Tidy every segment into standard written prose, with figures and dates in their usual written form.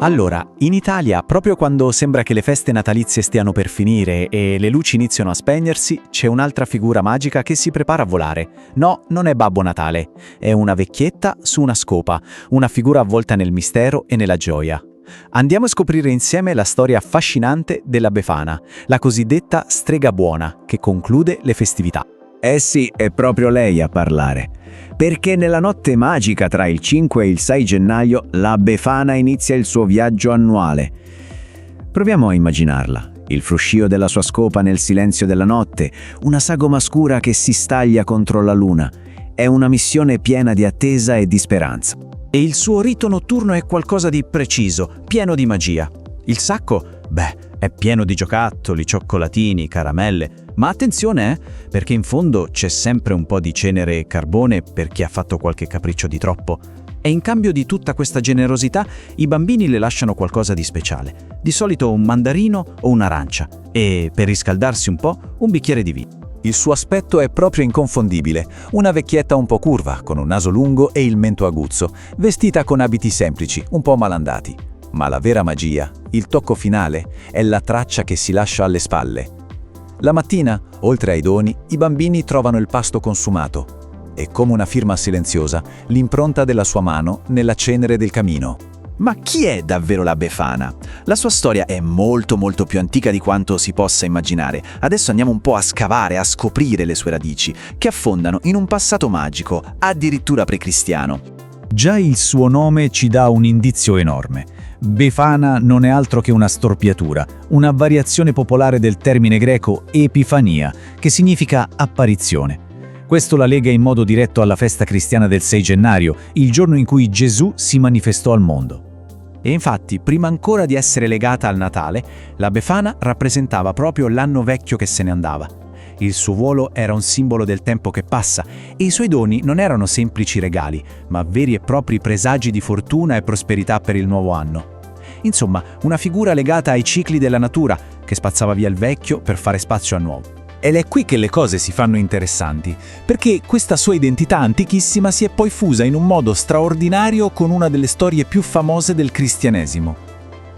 Allora, in Italia, proprio quando sembra che le feste natalizie stiano per finire e le luci iniziano a spegnersi, c'è un'altra figura magica che si prepara a volare. No, non è Babbo Natale, è una vecchietta su una scopa, una figura avvolta nel mistero e nella gioia. Andiamo a scoprire insieme la storia affascinante della Befana, la cosiddetta strega buona, che conclude le festività. Eh sì, è proprio lei a parlare. Perché nella notte magica tra il 5 e il 6 gennaio la Befana inizia il suo viaggio annuale. Proviamo a immaginarla. Il fruscio della sua scopa nel silenzio della notte, una sagoma scura che si staglia contro la luna. È una missione piena di attesa e di speranza. E il suo rito notturno è qualcosa di preciso, pieno di magia. Il sacco? È pieno di giocattoli, cioccolatini, caramelle. Ma attenzione, perché in fondo c'è sempre un po' di cenere e carbone per chi ha fatto qualche capriccio di troppo. E in cambio di tutta questa generosità, i bambini le lasciano qualcosa di speciale. Di solito un mandarino o un'arancia. E, per riscaldarsi un po', un bicchiere di vino. Il suo aspetto è proprio inconfondibile, una vecchietta un po' curva, con un naso lungo e il mento aguzzo, vestita con abiti semplici, un po' malandati. Ma la vera magia, il tocco finale, è la traccia che si lascia alle spalle. La mattina, oltre ai doni, i bambini trovano il pasto consumato e, come una firma silenziosa, l'impronta della sua mano nella cenere del camino. Ma chi è davvero la Befana? La sua storia è molto più antica di quanto si possa immaginare. Adesso andiamo un po' a scavare, a scoprire le sue radici, che affondano in un passato magico, addirittura precristiano. Già il suo nome ci dà un indizio enorme. Befana non è altro che una storpiatura, una variazione popolare del termine greco epifania, che significa apparizione. Questo la lega in modo diretto alla festa cristiana del 6 gennaio, il giorno in cui Gesù si manifestò al mondo. E infatti, prima ancora di essere legata al Natale, la Befana rappresentava proprio l'anno vecchio che se ne andava. Il suo volo era un simbolo del tempo che passa e i suoi doni non erano semplici regali, ma veri e propri presagi di fortuna e prosperità per il nuovo anno. Insomma, una figura legata ai cicli della natura, che spazzava via il vecchio per fare spazio al nuovo. Ed è qui che le cose si fanno interessanti, perché questa sua identità antichissima si è poi fusa in un modo straordinario con una delle storie più famose del cristianesimo.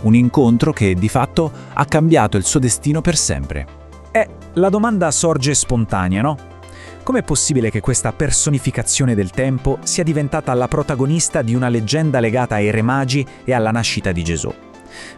Un incontro che, di fatto, ha cambiato il suo destino per sempre. La domanda sorge spontanea, no? Com'è possibile che questa personificazione del tempo sia diventata la protagonista di una leggenda legata ai Re Magi e alla nascita di Gesù?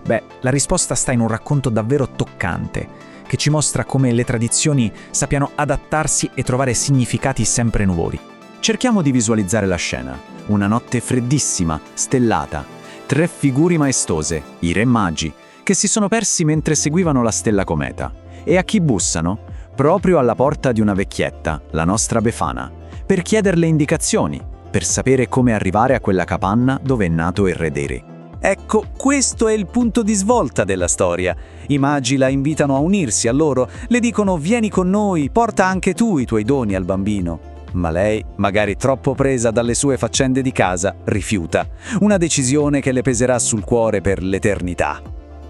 La risposta sta in un racconto davvero toccante, che ci mostra come le tradizioni sappiano adattarsi e trovare significati sempre nuovi. Cerchiamo di visualizzare la scena. Una notte freddissima, stellata. 3 figure maestose, i Re Magi, che si sono persi mentre seguivano la stella cometa. E a chi bussano? Proprio alla porta di una vecchietta, la nostra Befana, per chiederle indicazioni, per sapere come arrivare a quella capanna dove è nato il Re dei Re. Ecco, questo è il punto di svolta della storia. I magi la invitano a unirsi a loro, le dicono «Vieni con noi, porta anche tu i tuoi doni al bambino». Ma lei, magari troppo presa dalle sue faccende di casa, rifiuta. Una decisione che le peserà sul cuore per l'eternità.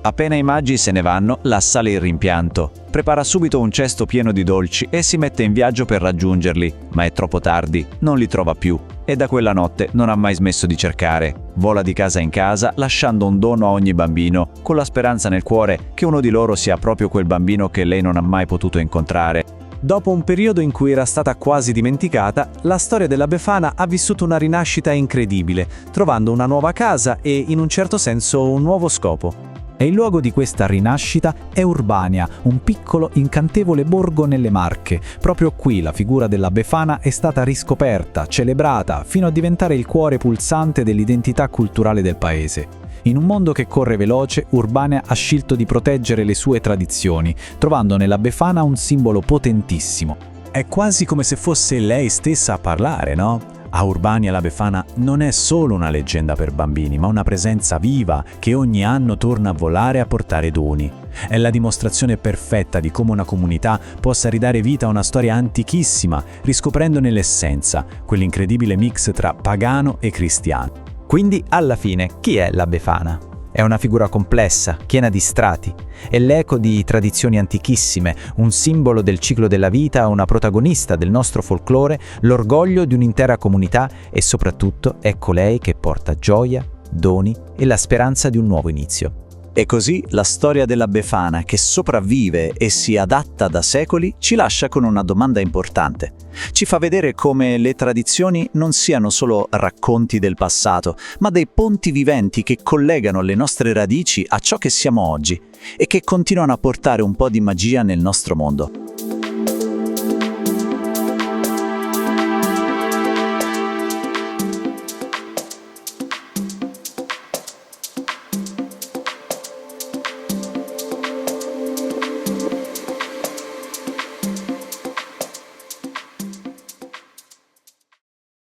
Appena i magi se ne vanno, la assale il rimpianto. Prepara subito un cesto pieno di dolci e si mette in viaggio per raggiungerli, ma è troppo tardi, non li trova più. E da quella notte non ha mai smesso di cercare. Vola di casa in casa, lasciando un dono a ogni bambino, con la speranza nel cuore che uno di loro sia proprio quel bambino che lei non ha mai potuto incontrare. Dopo un periodo in cui era stata quasi dimenticata, la storia della Befana ha vissuto una rinascita incredibile, trovando una nuova casa e, in un certo senso, un nuovo scopo. E il luogo di questa rinascita è Urbania, un piccolo incantevole borgo nelle Marche. Proprio qui la figura della Befana è stata riscoperta, celebrata, fino a diventare il cuore pulsante dell'identità culturale del paese. In un mondo che corre veloce, Urbania ha scelto di proteggere le sue tradizioni, trovando nella Befana un simbolo potentissimo. È quasi come se fosse lei stessa a parlare, no? A Urbania la Befana non è solo una leggenda per bambini, ma una presenza viva che ogni anno torna a volare a portare doni. È la dimostrazione perfetta di come una comunità possa ridare vita a una storia antichissima, riscoprendone l'essenza, quell'incredibile mix tra pagano e cristiano. Quindi, alla fine, chi è la Befana? È una figura complessa, piena di strati. È l'eco di tradizioni antichissime, un simbolo del ciclo della vita, una protagonista del nostro folklore, l'orgoglio di un'intera comunità e soprattutto è colei che porta gioia, doni e la speranza di un nuovo inizio. E così la storia della Befana, che sopravvive e si adatta da secoli, ci lascia con una domanda importante. Ci fa vedere come le tradizioni non siano solo racconti del passato, ma dei ponti viventi che collegano le nostre radici a ciò che siamo oggi e che continuano a portare un po' di magia nel nostro mondo.